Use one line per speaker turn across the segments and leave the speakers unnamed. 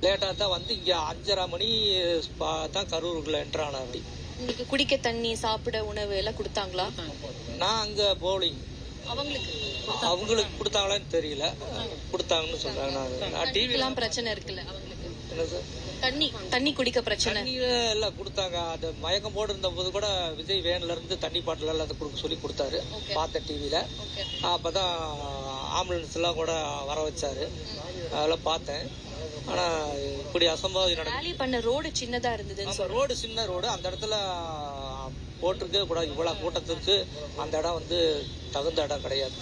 லேட்டாக தான் வந்து இங்கே 5:30 மணி தான் கரூருக்குள்ள என்ட்ரு ஆனார்.
உங்களுக்கு குடிக்க தண்ணி, சாப்பிட உணவு எல்லாம் கொடுத்தாங்களா?
நான் அங்கே போலிங். அவங்களுக்கு கொடுத்தாங்களான்னு தெரியல. கொடுத்தாங்கன்னு சொல்றாங்க. நான் டிவிலாம்
பிரச்சனை இருக்குல்ல அவங்களுக்கு.
என்ன சார்?
தண்ணி குடிக்க பிரச்சனை
எல்லாம் கொடுத்தாங்க. அது மயக்கம் போட்டு இருந்த போது கூட விஜய் வேன்ல இருந்து தண்ணி பாட்டில் எல்லாம் அதை சொல்லி கொடுத்தாரு. பார்த்தேன் டிவியில. அப்பதான் ஆம்புலன்ஸ் எல்லாம் கூட வர வச்சாரு. அதெல்லாம் பார்த்தேன். ஆனா இப்படி அசம்பாவிதம் நடக்கும்.
பண்ண ரோடு சின்னதா இருந்தது.
ரோடு சின்ன ரோடு. அந்த இடத்துல போட்டிருக்கே கூடாது. இவ்வளவு கூட்டத்துக்கு அந்த இடம் வந்து தகுந்த இடம் கிடையாது.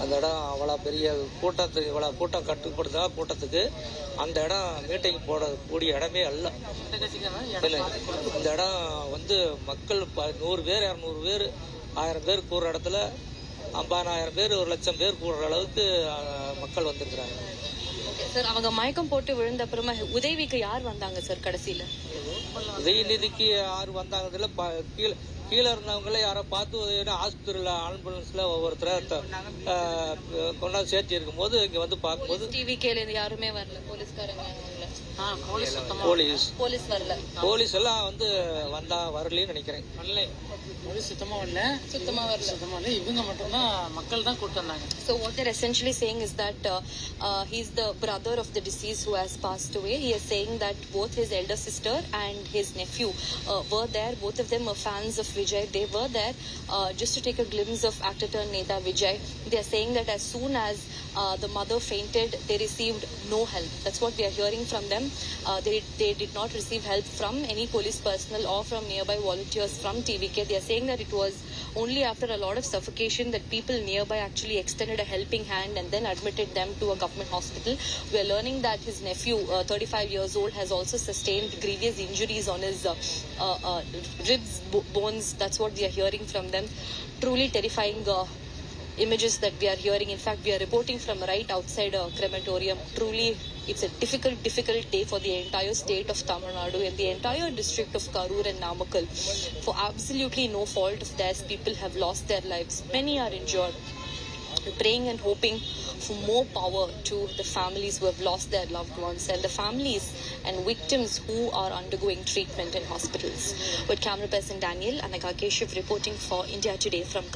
அந்த இடம் அவ்வளவு பெரிய கூட்டத்துக்கு, இவ்வளவு கூட்டம் கட்டுப்படுத்தா கூட்டத்துக்கு அந்த இடம் மீட்டிங் போட கூடிய இடமே அல்ல. இந்த இடம் வந்து மக்கள் 100 பேர் 200 பேர் 1000 பேர் கூடுற இடத்துல 50,000 பேர் 1,00,000 பேர் கூடுற அளவுக்கு மக்கள் வந்திருக்கிறாங்க.
சார், அவங்க மயக்கம் போட்டு விழுந்த அப்புறமா உதவிக்கு யார் வந்தாங்க சார் கடைசியில?
உதயநிதிக்கு யாரு வந்தாங்க? கீழே இருந்தவங்கள யாரோ பார்த்து ஆஸ்பத்திரியில ஆம்புலன்ஸ்ல ஒவ்வொருத்தர கொண்டாந்து சேர்த்து இருக்கும் போது இங்க வந்து பார்க்கும்போது
டிவி கேல யாருமே வரல. போலீஸ்காரங்க
போலீஸ் வரல. போலீஸ் எல்லாம் வந்து வந்தா வரலன்னு நினைக்கிறேன்.
சுத்தமா வரல. இவங்க மட்டும் தான் மக்கள் தான் கூட்டு வந்தாங்க. So what they're essentially saying is that he's the brother of the deceased who has passed away. He is saying that both his elder sister and his nephew were there. Both of them were fans of Vijay. They were there just to take a glimpse of actor turned Neta Vijay. They are saying that as soon as the mother fainted, they received no help. That's what we are hearing from them. They did not receive help from any police personnel or from nearby volunteers from TVK. They are saying that it was only after a lot of suffocation that people nearby actually extended a helping hand and then admitted them to a government hospital. We are learning that his nephew, 35 years old, has also sustained grievous injuries on his ribs, bones. That's what we are hearing from them. Truly terrifying images that we are hearing. In fact, we are reporting from right outside a crematorium. Truly, it's a difficult day for the entire state of Tamil Nadu and the entire district of Karur and Namakkal. For absolutely no fault of theirs, people have lost their lives. Many are injured. We're praying and hoping for more power to the families who have lost their loved ones and the families and victims who are undergoing treatment in hospitals. With camera person Daniel, Anaka Keshav reporting for India Today from Karur.